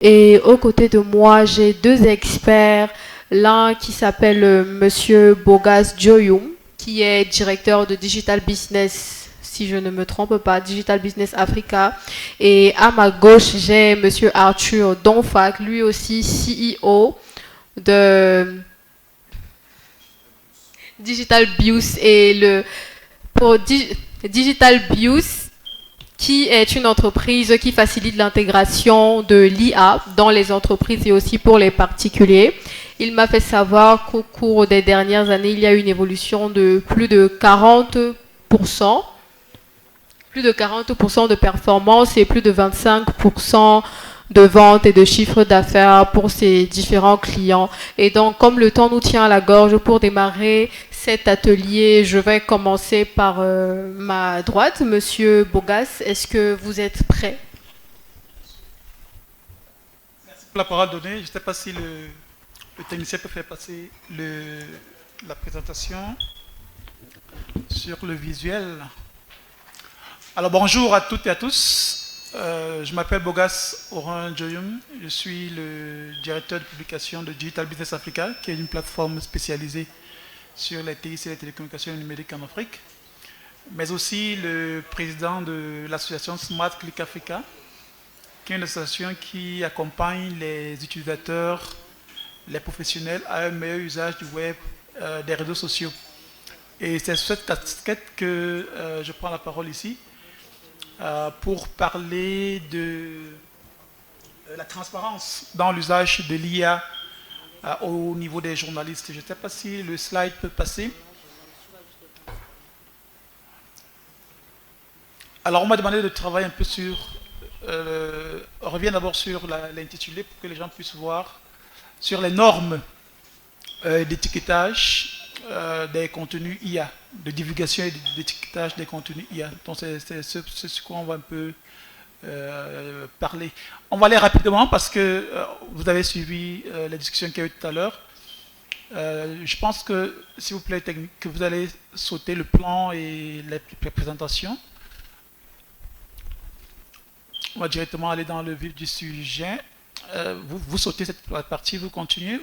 Et aux côtés de moi, j'ai deux experts. L'un qui s'appelle Monsieur Bogas Joyoum, qui est directeur de Digital Business, si je ne me trompe pas, Digital Business Africa. Et à ma gauche, j'ai Monsieur Arthur Donfac, lui aussi CEO de Digital Bius et Digital Bius, qui est une entreprise qui facilite l'intégration de l'IA dans les entreprises et aussi pour les particuliers. Il m'a fait savoir qu'au cours des dernières années, il y a eu une évolution de plus de 40%, de performance et plus de 25% de vente et de chiffre d'affaires pour ces différents clients. Et donc, comme le temps nous tient à la gorge, pour démarrer cet atelier, je vais commencer par ma droite. Monsieur Bogas, est-ce que vous êtes prêt? Merci pour la parole donnée. Je ne sais pas si le technicien peut faire passer la présentation sur le visuel. Alors bonjour à toutes et à tous. Je m'appelle Bogas Oran Joyoum. Je suis le directeur de publication de Digital Business Africa, qui est une plateforme spécialisée sur les TIC et les télécommunications numériques en Afrique, mais aussi le président de l'association Smart Click Africa, qui est une association qui accompagne les utilisateurs, les professionnels à un meilleur usage du web, des réseaux sociaux. Et c'est sur cette casquette que je prends la parole ici pour parler de la transparence dans l'usage de l'IA au niveau des journalistes. Je ne sais pas si le slide peut passer. Alors on m'a demandé de travailler un peu sur... on revient d'abord sur l'intitulé pour que les gens puissent voir sur les normes d'étiquetage des contenus IA, de divulgation et d'étiquetage des contenus IA. Donc c'est ce qu'on va un peu parler. On va aller rapidement parce que vous avez suivi la discussion qu'il y a eu tout à l'heure. Je pense que, s'il vous plaît, technique, que vous allez sauter le plan et les présentations. On va directement aller dans le vif du sujet. Vous sautez cette partie, vous continuez.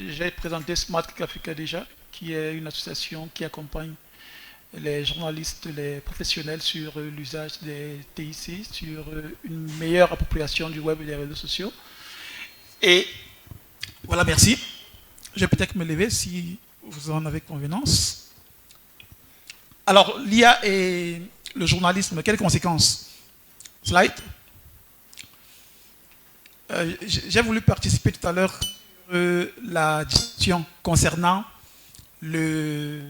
J'ai présenté Smart Click Africa déjà, qui est une association qui accompagne les journalistes, les professionnels sur l'usage des TIC, sur une meilleure appropriation du web et des réseaux sociaux. Et voilà, merci. Je vais peut-être me lever si vous en avez convenance. Alors, l'IA et le journalisme, quelles conséquences? Slide. J'ai voulu participer tout à l'heure à la discussion concernant les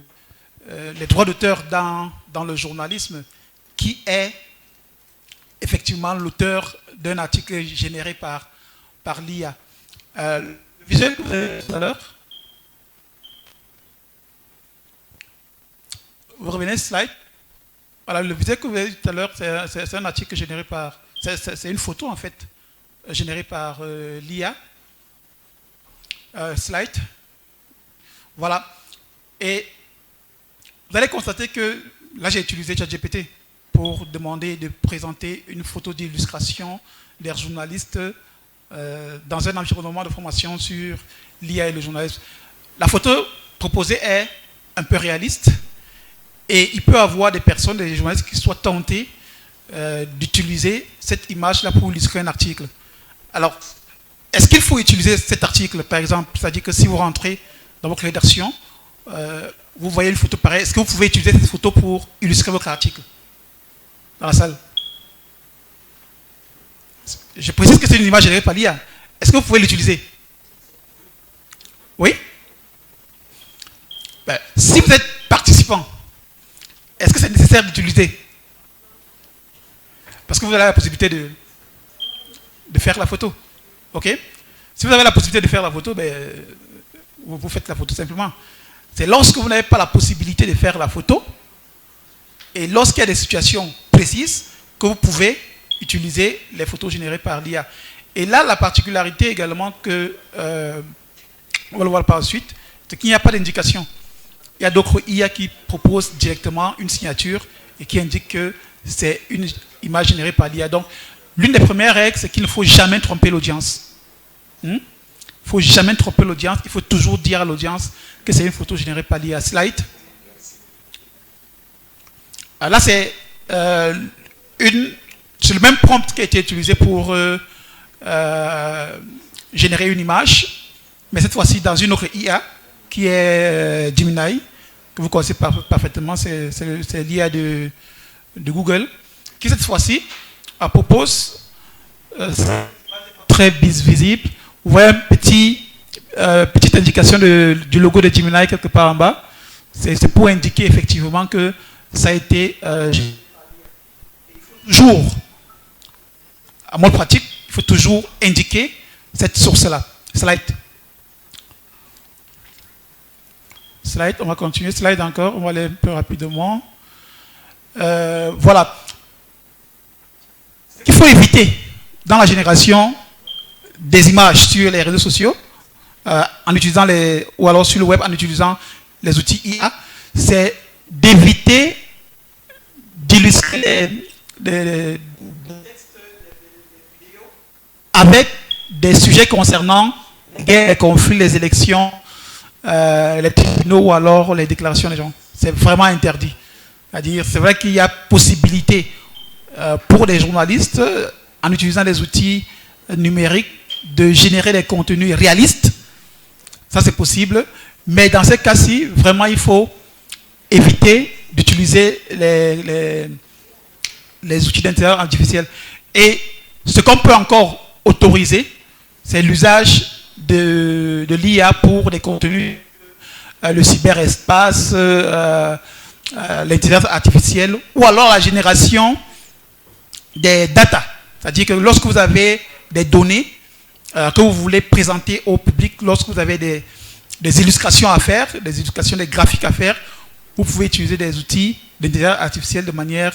droits d'auteur dans le journalisme, qui est effectivement l'auteur d'un article généré par l'IA. Le visuel que vous avez tout à l'heure. Vous revenez, slide. Voilà, le visuel que vous avez tout à l'heure, c'est un article généré par... C'est une photo, en fait, générée par l'IA. Slide. Voilà. Et vous allez constater que là, j'ai utilisé ChatGPT pour demander de présenter une photo d'illustration des journalistes dans un environnement de formation sur l'IA et le journalisme. La photo proposée est un peu réaliste et il peut y avoir des personnes, des journalistes qui soient tentés d'utiliser cette image-là pour illustrer un article. Alors, est-ce qu'il faut utiliser cet article, par exemple? C'est-à-dire que si vous rentrez dans votre rédaction, vous voyez une photo pareille, est-ce que vous pouvez utiliser cette photo pour illustrer votre article dans la salle? Je précise que c'est une image générée par l'IA. Est-ce que vous pouvez l'utiliser? Oui? Ben, si vous êtes participant, est-ce que c'est nécessaire d'utiliser? Parce que vous avez la possibilité de faire la photo. Ok? Si vous avez la possibilité de faire la photo, ben, vous faites la photo simplement. C'est lorsque vous n'avez pas la possibilité de faire la photo et lorsqu'il y a des situations précises que vous pouvez utiliser les photos générées par l'IA. Et là, la particularité également que, on va le voir par la suite, c'est qu'il n'y a pas d'indication. Il y a d'autres IA qui proposent directement une signature et qui indiquent que c'est une image générée par l'IA. Donc, L'une des premières règles, c'est qu'il ne faut jamais tromper l'audience. Il ne faut jamais tromper l'audience. Il faut toujours dire à l'audience que c'est une photo générée par l'IA. Slide. Là, c'est le même prompt qui a été utilisé pour générer une image, mais cette fois-ci dans une autre IA qui est Gemini, que vous connaissez parfaitement, c'est l'IA de Google, qui cette fois-ci propose très visible. Vous voyez une petite indication du logo de Gemini quelque part en bas. C'est pour indiquer effectivement que ça a été toujours, à mode pratique, il faut toujours indiquer cette source-là. Slide. Slide, on va continuer. Slide encore, on va aller un peu rapidement. Voilà. Il faut éviter dans la génération des images sur les réseaux sociaux, en utilisant ou alors sur le web en utilisant les outils IA, c'est d'éviter d'illustrer des avec des sujets concernant les conflits, les élections, les tribunaux ou alors les déclarations des gens. C'est vraiment interdit. C'est-à-dire, c'est vrai qu'il y a possibilité pour les journalistes, en utilisant les outils numériques, de générer des contenus réalistes. Ça, c'est possible. Mais dans ces cas-ci, vraiment, il faut éviter d'utiliser les outils d'intelligence artificielle. Et ce qu'on peut encore autoriser, c'est l'usage de l'IA pour des contenus, le cyberespace, l'intelligence artificielle, ou alors la génération des data. C'est-à-dire que lorsque vous avez des données que vous voulez présenter au public, lorsque vous avez des illustrations à faire, des illustrations, des graphiques à faire, vous pouvez utiliser des outils d'intelligence artificielle de manière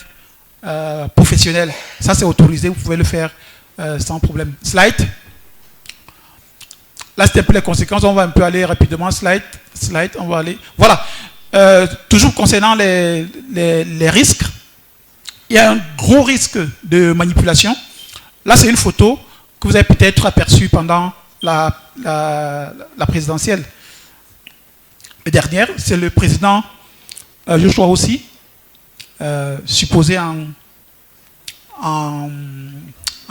professionnelle. Ça, c'est autorisé, vous pouvez le faire sans problème. Slide. Là, c'était un peu les conséquences. On va un peu aller rapidement. Slide, on va aller. Voilà. Toujours concernant les risques, il y a un gros risque de manipulation. Là, c'est une photo que vous avez peut-être aperçue pendant la présidentielle. La dernière, c'est le président Joshua aussi, supposé en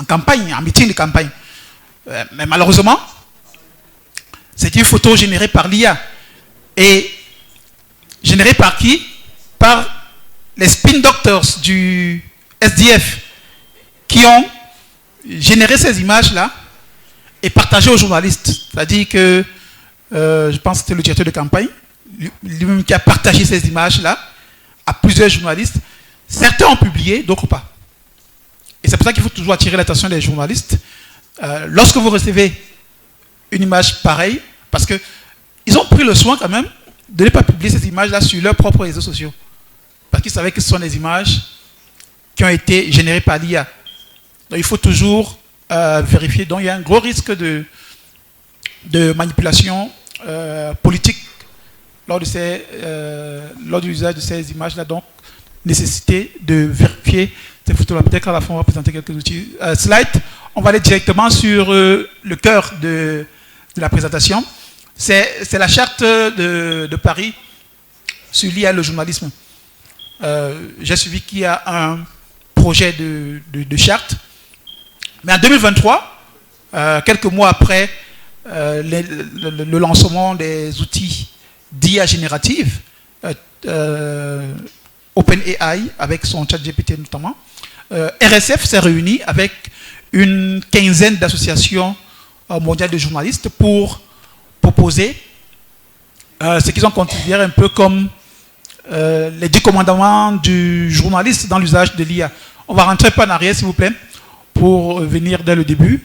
campagne, en meeting de campagne. Mais malheureusement, c'est une photo générée par l'IA. Et générée par qui? Par les spin doctors du SDF qui ont généré ces images-là et partagé aux journalistes. C'est-à-dire que, je pense que c'était le directeur de campagne, lui-même qui a partagé ces images-là à plusieurs journalistes. Certains ont publié, d'autres pas. Et c'est pour ça qu'il faut toujours attirer l'attention des journalistes. Lorsque vous recevez une image pareille, parce qu'ils ont pris le soin quand même de ne pas publier ces images-là sur leurs propres réseaux sociaux. Parce qu'ils savaient que ce sont des images qui ont été générées par l'IA. Donc il faut toujours vérifier. Donc il y a un gros risque de manipulation politique lors de l'usage de ces images-là. Donc, nécessité de vérifier ces photos-là. Peut-être qu'à la fin, on va présenter quelques outils. Slide, on va aller directement sur le cœur de la présentation. C'est la charte de Paris sur l'IA et le journalisme. J'ai suivi qu'il y a un projet de charte. Mais en 2023, quelques mois après le lancement des outils d'IA générative, OpenAI, avec son chat GPT notamment, RSF s'est réuni avec une quinzaine d'associations mondiales de journalistes pour proposer ce qu'ils ont considéré un peu comme les 10 commandements du journaliste dans l'usage de l'IA. On va rentrer un peu en arrière, s'il vous plaît, pour venir dès le début.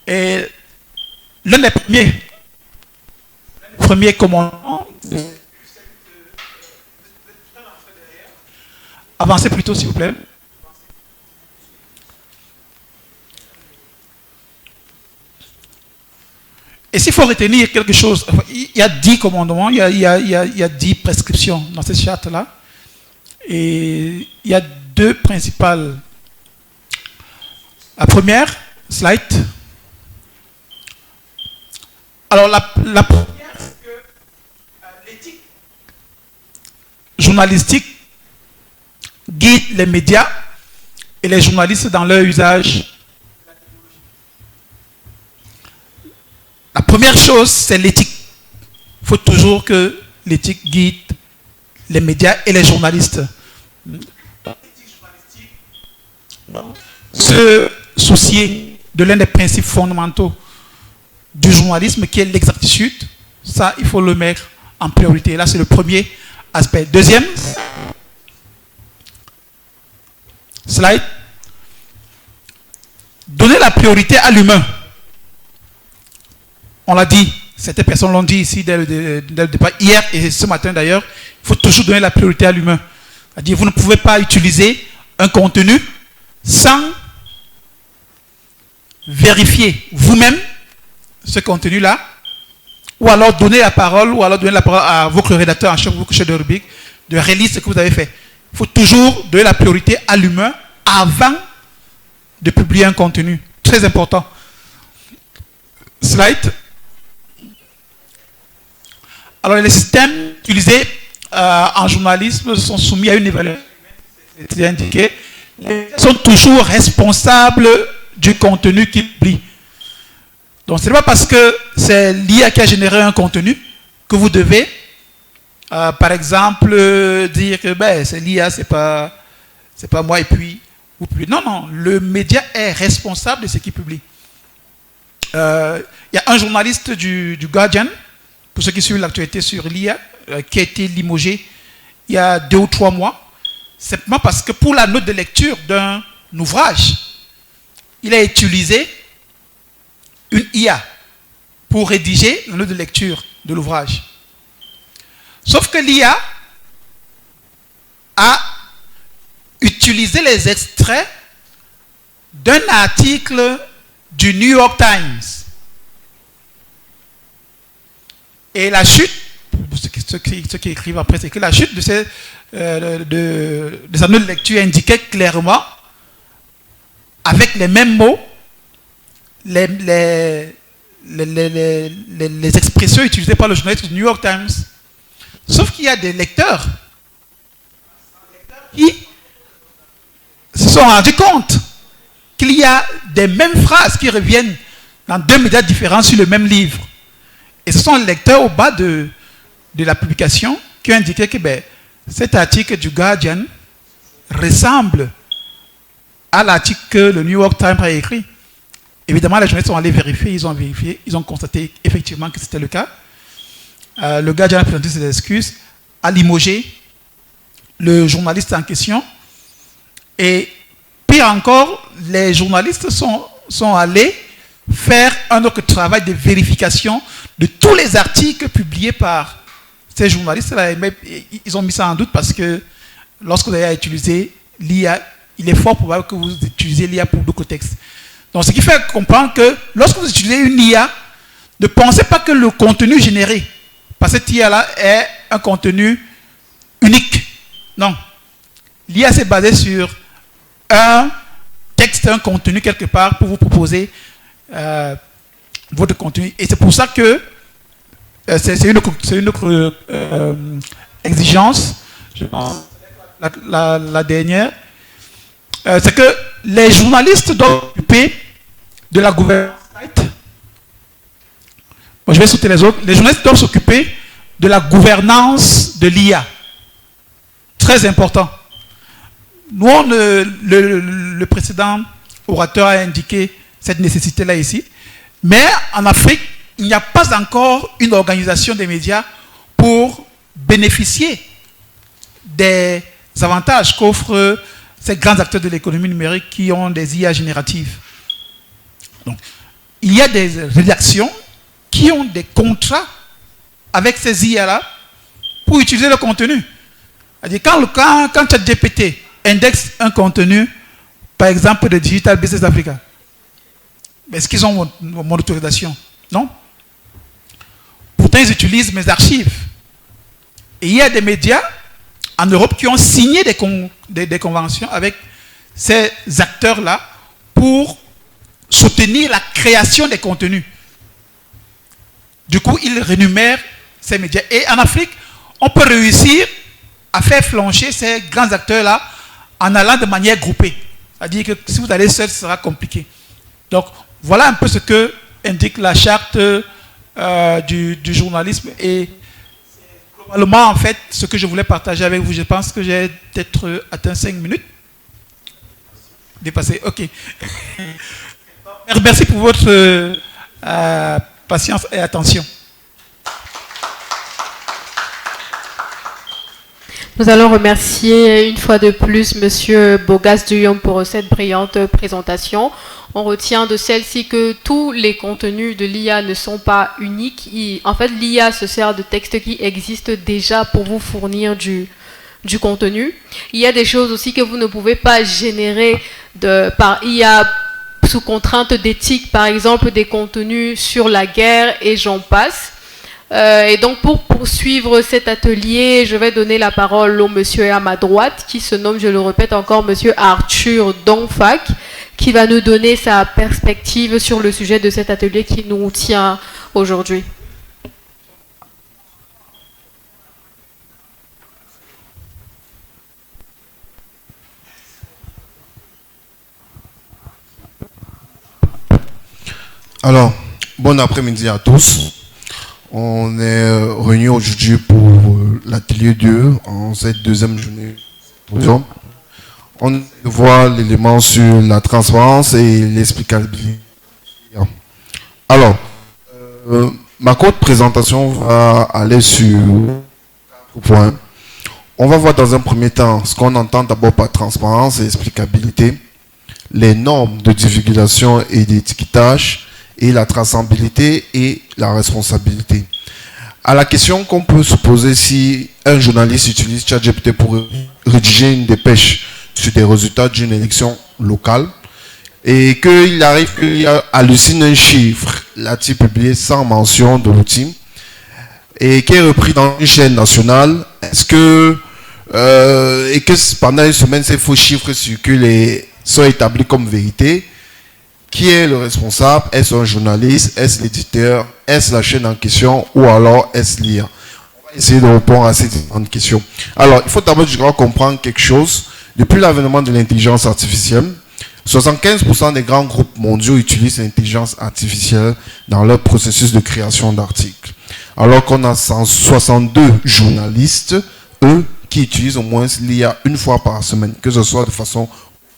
Et l'un des premiers commandements, avancez plutôt, s'il vous plaît. Et s'il faut retenir quelque chose, il y a 10 commandements, il y a 10 prescriptions dans cette charte-là. Et il y a deux principales. La première, slide. Alors, la première, c'est que l'éthique journalistique guide les médias et les journalistes dans leur usage. La première chose, c'est l'éthique. Il faut toujours que l'éthique guide les médias et les journalistes. Se soucier de l'un des principes fondamentaux du journalisme qui est l'exactitude, ça, il faut le mettre en priorité. Là, c'est le premier aspect. Deuxième, slide. Donner la priorité à l'humain. On l'a dit, certaines personnes l'ont dit ici dès le départ, hier et ce matin d'ailleurs, il faut toujours donner la priorité à l'humain. C'est-à-dire, vous ne pouvez pas utiliser un contenu sans vérifier vous-même ce contenu-là, ou alors donner la parole, à votre rédacteur en chef, votre chef de rubrique, de relire ce que vous avez fait. Il faut toujours donner la priorité à l'humain avant de publier un contenu. Très important. Slide. Alors, les systèmes utilisés en journalisme sont soumis à une évaluation. C'est indiqué. Ils sont toujours responsables du contenu qu'ils publient. Donc, ce n'est pas parce que c'est l'IA qui a généré un contenu que vous devez, par exemple, dire que c'est l'IA, c'est pas moi, et puis vous publiez. Non, non, le média est responsable de ce qu'il publie. Il y a un journaliste du Guardian, pour ceux qui suivent l'actualité sur l'IA, qui a été limogé il y a 2 ou 3 mois, simplement parce que pour la note de lecture d'un ouvrage, il a utilisé une IA pour rédiger la note de lecture de l'ouvrage. Sauf que l'IA a utilisé les extraits d'un article du New York Times. Et la chute, ceux qui écrivent après, c'est que la chute de sa note de lecture indiquait clairement, avec les mêmes mots, les expressions utilisées par le journaliste du New York Times. Sauf qu'il y a des lecteurs qui se sont rendus compte qu'il y a des mêmes phrases qui reviennent dans 2 médias différents sur le même livre. Et ce sont les lecteurs au bas de la publication qui ont indiqué que cet article du Guardian ressemble à l'article que le New York Times a écrit. Évidemment, les journalistes sont allés vérifier, ils ont constaté effectivement que c'était le cas. Le Guardian a présenté ses excuses, a limogé le journaliste en question. Et pire encore, les journalistes sont allés faire un autre travail de vérification de tous les articles publiés par ces journalistes-là. Ils ont mis ça en doute parce que lorsque vous avez utilisé l'IA, il est fort probable que vous utilisez l'IA pour d'autres textes. Donc, ce qui fait comprendre que lorsque vous utilisez une IA, ne pensez pas que le contenu généré par cette IA-là est un contenu unique. Non. L'IA s'est basée sur un texte, un contenu quelque part pour vous proposer votre contenu. Et c'est pour ça que c'est une autre exigence, je pense, la dernière, c'est que les journalistes doivent s'occuper de la gouvernance. Bon, je vais sauter les autres. Les journalistes doivent s'occuper de la gouvernance de l'IA. Très important. Nous, le précédent orateur a indiqué cette nécessité-là ici. Mais en Afrique, il n'y a pas encore une organisation des médias pour bénéficier des avantages qu'offrent ces grands acteurs de l'économie numérique qui ont des IA génératives. Donc, il y a des rédactions qui ont des contrats avec ces IA-là pour utiliser le contenu. C'est-à-dire, quand ChatGPT indexe un contenu, par exemple, de Digital Business Africa, est-ce qu'ils ont mon autorisation? Non. Pourtant, ils utilisent mes archives. Et il y a des médias en Europe qui ont signé des conventions avec ces acteurs-là pour soutenir la création des contenus. Du coup, ils rémunèrent ces médias. Et en Afrique, on peut réussir à faire flancher ces grands acteurs-là en allant de manière groupée. C'est-à-dire que si vous allez seul, ce sera compliqué. Donc, voilà un peu ce que indique la charte du journalisme. Et globalement, en fait, ce que je voulais partager avec vous, je pense que j'ai peut-être atteint 5 minutes. Dépassé, ok. Merci pour votre patience et attention. Nous allons remercier une fois de plus Monsieur Bogas Dioum pour cette brillante présentation. On retient de celle-ci que tous les contenus de l'IA ne sont pas uniques. En fait, l'IA se sert de textes qui existent déjà pour vous fournir du contenu. Il y a des choses aussi que vous ne pouvez pas générer par IA sous contrainte d'éthique, par exemple des contenus sur la guerre et j'en passe. Et donc pour poursuivre cet atelier, je vais donner la parole au monsieur à ma droite qui se nomme, je le répète encore, monsieur Arthur Dongfak, qui va nous donner sa perspective sur le sujet de cet atelier qui nous tient aujourd'hui. Alors, bon après-midi à tous. On est réunis aujourd'hui pour l'atelier 2, en cette deuxième journée. On voit l'élément sur la transparence et l'explicabilité. Alors, ma courte présentation va aller sur 4 points. On va voir dans un premier temps ce qu'on entend d'abord par transparence et explicabilité, les normes de divulgation et d'étiquetage, et la traçabilité et la responsabilité. À la question qu'on peut se poser si un journaliste utilise ChatGPT pour rédiger une dépêche sur des résultats d'une élection locale et qu'il arrive qu'il hallucine un chiffre, l'a-t-il publié sans mention de l'outil et qui est repris dans une chaîne nationale, est-ce que et que pendant une semaine ces faux chiffres circulent et sont établis comme vérité? Qui est le responsable? Est-ce un journaliste? Est-ce l'éditeur? Est-ce la chaîne en question? Ou alors est-ce l'IA? On va essayer de répondre à ces différentes questions. Alors, il faut d'abord, je crois, comprendre quelque chose. Depuis l'avènement de l'intelligence artificielle, 75% des grands groupes mondiaux utilisent l'intelligence artificielle dans leur processus de création d'articles. Alors qu'on a 162 journalistes, eux, qui utilisent au moins l'IA une fois par semaine, que ce soit de façon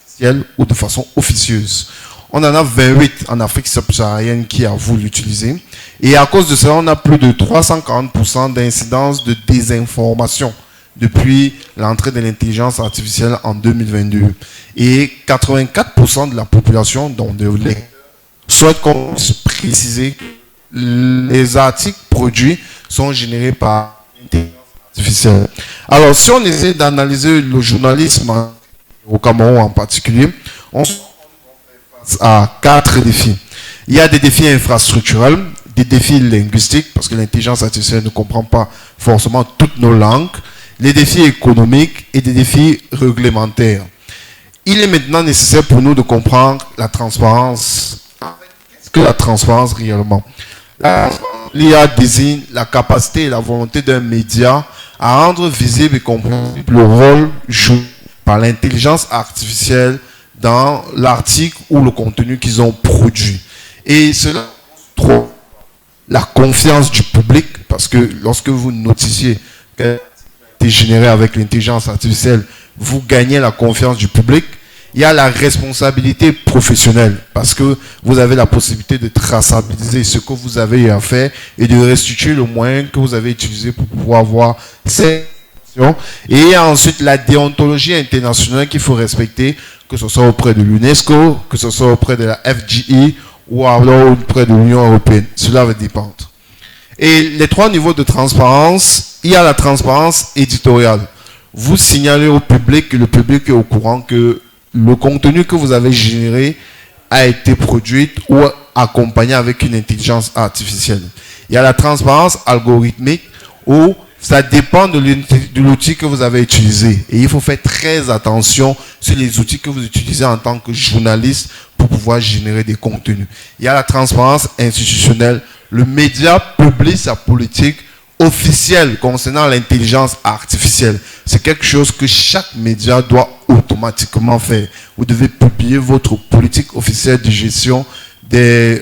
officielle ou de façon officieuse. On en a 28 en Afrique subsaharienne qui avouent l'utiliser. Et à cause de cela, on a plus de 340% d'incidence de désinformation depuis l'entrée de l'intelligence artificielle en 2022. Et 84% de la population, dont des lecteurs, souhaitent qu'on puisse préciser que les articles produits sont générés par l'intelligence artificielle. Alors, si on essaie d'analyser le journalisme au Cameroun en particulier, on se à 4 défis. Il y a des défis infrastructurels, des défis linguistiques, parce que l'intelligence artificielle ne comprend pas forcément toutes nos langues, les défis économiques et des défis réglementaires. Il est maintenant nécessaire pour nous de comprendre la transparence. Qu'est-ce que la transparence réellement? L'IA désigne la capacité et la volonté d'un média à rendre visible et compréhensible le rôle joué par l'intelligence artificielle dans l'article ou le contenu qu'ils ont produit. Et cela trouve la confiance du public, parce que lorsque vous notifiez que c'est généré avec l'intelligence artificielle, vous gagnez la confiance du public. Il y a la responsabilité professionnelle, parce que vous avez la possibilité de traçabiliser ce que vous avez eu à faire et de restituer le moyen que vous avez utilisé pour pouvoir avoir ces actions. Et il y a ensuite la déontologie internationale qu'il faut respecter, que ce soit auprès de l'UNESCO, que ce soit auprès de la FGI ou alors auprès de l'Union européenne. Cela va dépendre. Et les 3 niveaux de transparence, il y a la transparence éditoriale. Vous signalez au public que le public est au courant que le contenu que vous avez généré a été produit ou accompagné avec une intelligence artificielle. Il y a la transparence algorithmique où ça dépend de l'outil que vous avez utilisé. Et il faut faire très attention sur les outils que vous utilisez en tant que journaliste pour pouvoir générer des contenus. Il y a la transparence institutionnelle. Le média publie sa politique officielle concernant l'intelligence artificielle. C'est quelque chose que chaque média doit automatiquement faire. Vous devez publier votre politique officielle de gestion de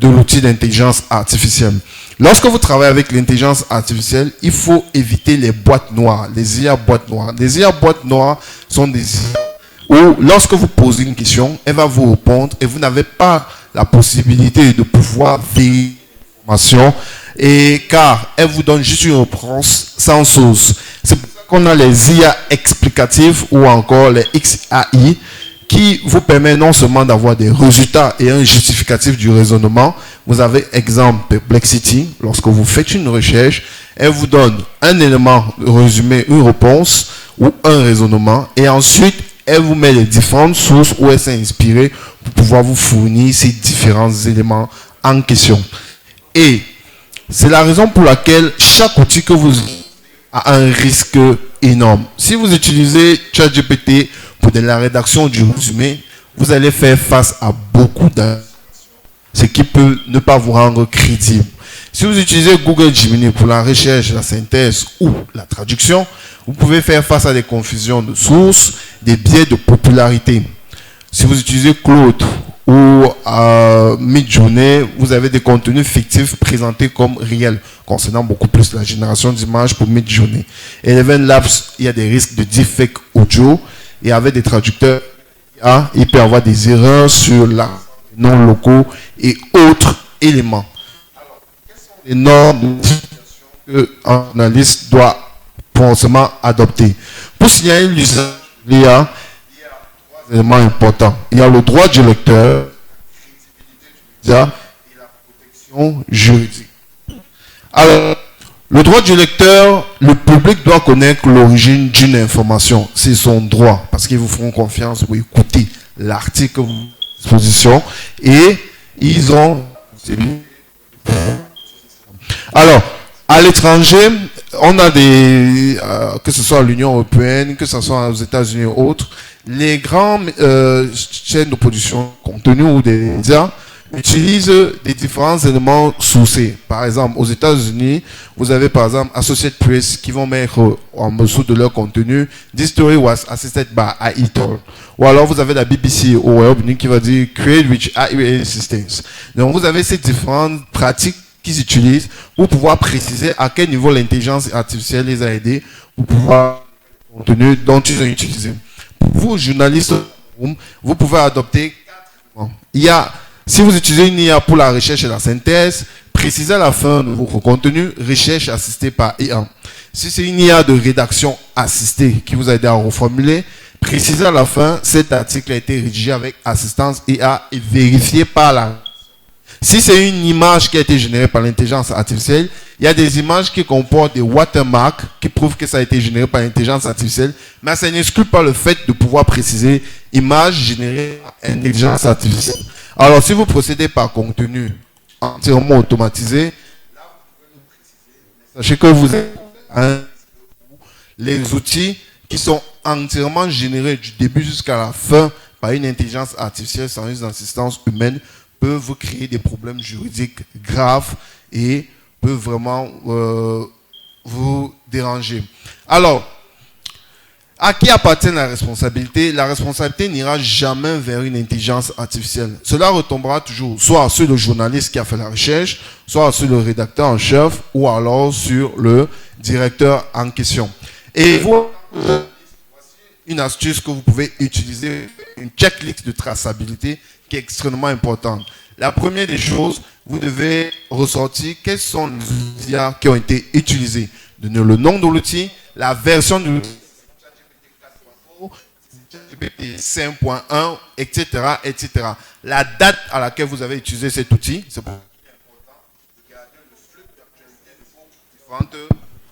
l'outil d'intelligence artificielle. Lorsque vous travaillez avec l'intelligence artificielle, il faut éviter les boîtes noires, les IA boîtes noires. Les IA boîtes noires sont des IA où, lorsque vous posez une question, elle va vous répondre et vous n'avez pas la possibilité de pouvoir vérifier l'information, et car elle vous donne juste une réponse sans source. C'est pour ça qu'on a les IA explicatives ou encore les XAI qui vous permet non seulement d'avoir des résultats et un justificatif du raisonnement. Vous avez exemple Perplexity. Lorsque vous faites une recherche, elle vous donne un élément résumé, une réponse ou un raisonnement, et ensuite elle vous met les différentes sources où elle s'est inspirée pour pouvoir vous fournir ces différents éléments en question. Et c'est la raison pour laquelle chaque outil que vous a un risque énorme. Si vous utilisez ChatGPT pour de la rédaction du résumé, vous allez faire face à beaucoup d'informations, ce qui peut ne pas vous rendre crédible. Si vous utilisez Google Gemini pour la recherche, la synthèse ou la traduction, vous pouvez faire face à des confusions de sources, des biais de popularité. Si vous utilisez Claude ou Midjourney, vous avez des contenus fictifs présentés comme réels, concernant beaucoup plus la génération d'images pour Midjourney. Eleven Labs, il y a des risques de deepfake audio, et avec des traducteurs, il peut y avoir des erreurs sur les noms locaux et autres éléments. Alors, quelles sont les normes qu'un journaliste doit forcément adopter? Pour signaler l'usage de l'IA, il y a trois éléments importants. Il y a le droit du lecteur, et la protection juridique. Alors, le droit du lecteur, le public doit connaître l'origine d'une information. C'est son droit, parce qu'ils vous feront confiance pour écouter l'article à disposition, et ils ont... Alors, à l'étranger, on a des... que ce soit à l'Union européenne, que ce soit aux États-Unis ou autres, les grandes chaînes de production de contenu ou des médias utilisent des différents éléments sourcés. Par exemple, aux États-Unis, vous avez par exemple Associated Press qui vont mettre en dessous de leur contenu "This story was assisted by AI Tool". Ou alors vous avez la BBC au Royaume-Uni qui va dire "Create with AI Assistance". Donc vous avez ces différentes pratiques qu'ils utilisent pour pouvoir préciser à quel niveau l'intelligence artificielle les a aidés pour pouvoir le contenu dont ils ont utilisé. Pour vous, journalistes, vous pouvez adopter 4 éléments. Il y a, si vous utilisez une IA pour la recherche et la synthèse, précisez à la fin de votre contenu recherche assistée par IA. Si c'est une IA de rédaction assistée qui vous a aidé à reformuler, précisez à la fin cet article a été rédigé avec assistance IA et vérifié par la... Si c'est une image qui a été générée par l'intelligence artificielle, il y a des images qui comportent des watermarks qui prouvent que ça a été généré par l'intelligence artificielle, mais ça n'exclut pas le fait de pouvoir préciser image générée par intelligence artificielle. Alors, si vous procédez par contenu entièrement automatisé, là, vous pouvez le préciser. Sachez que vous avez les outils qui sont entièrement générés du début jusqu'à la fin par une intelligence artificielle sans use d'assistance humaine peuvent vous créer des problèmes juridiques graves et peuvent vraiment vous déranger. Alors, à qui appartient la responsabilité? La responsabilité n'ira jamais vers une intelligence artificielle. Cela retombera toujours soit sur le journaliste qui a fait la recherche, soit sur le rédacteur en chef, ou alors sur le directeur en question. Et voici une astuce que vous pouvez utiliser, une checklist de traçabilité qui est extrêmement importante. La première des choses, vous devez ressortir quels sont les outils qui ont été utilisés. Donnez le nom de l'outil, la version de l'outil, ChatGPT 5.1, etc., etc. La date à laquelle vous avez utilisé cet outil, c'est important de garder le flux d'actualité de vos différentes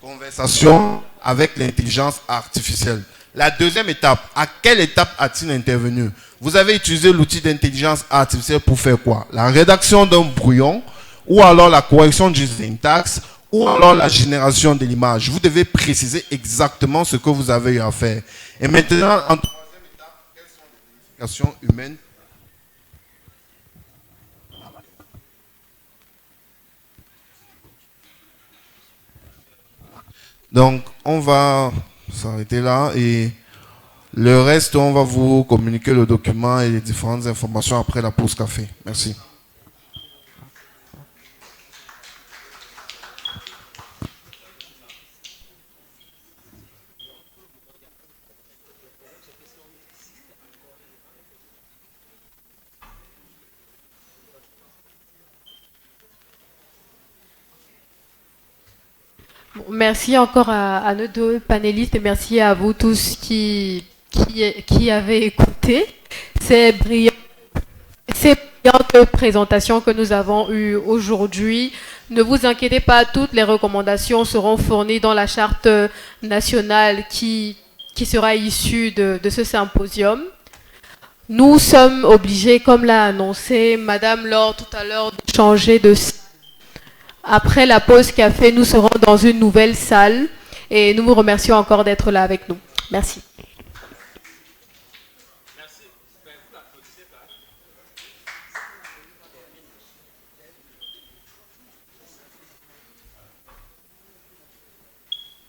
conversations avec l'intelligence artificielle. La deuxième étape, à quelle étape a-t-il intervenu? Vous avez utilisé l'outil d'intelligence artificielle pour faire quoi? La rédaction d'un brouillon, ou alors la correction du syntaxe, ou alors la génération de l'image. Vous devez préciser exactement ce que vous avez eu à faire. Et maintenant, en troisième étape, quelles sont les vérifications humaines? Donc, on va s'arrêter là et le reste, on va vous communiquer le document et les différentes informations après la pause café. Merci. Merci encore à nos deux panélistes et merci à vous tous qui avez écouté ces brillantes présentations que nous avons eues aujourd'hui. Ne vous inquiétez pas, toutes les recommandations seront fournies dans la charte nationale qui sera issue de ce symposium. Nous sommes obligés, comme l'a annoncé Madame Laure tout à l'heure, de changer de salle. Après la pause café, nous serons dans une nouvelle salle et nous vous remercions encore d'être là avec nous. Merci.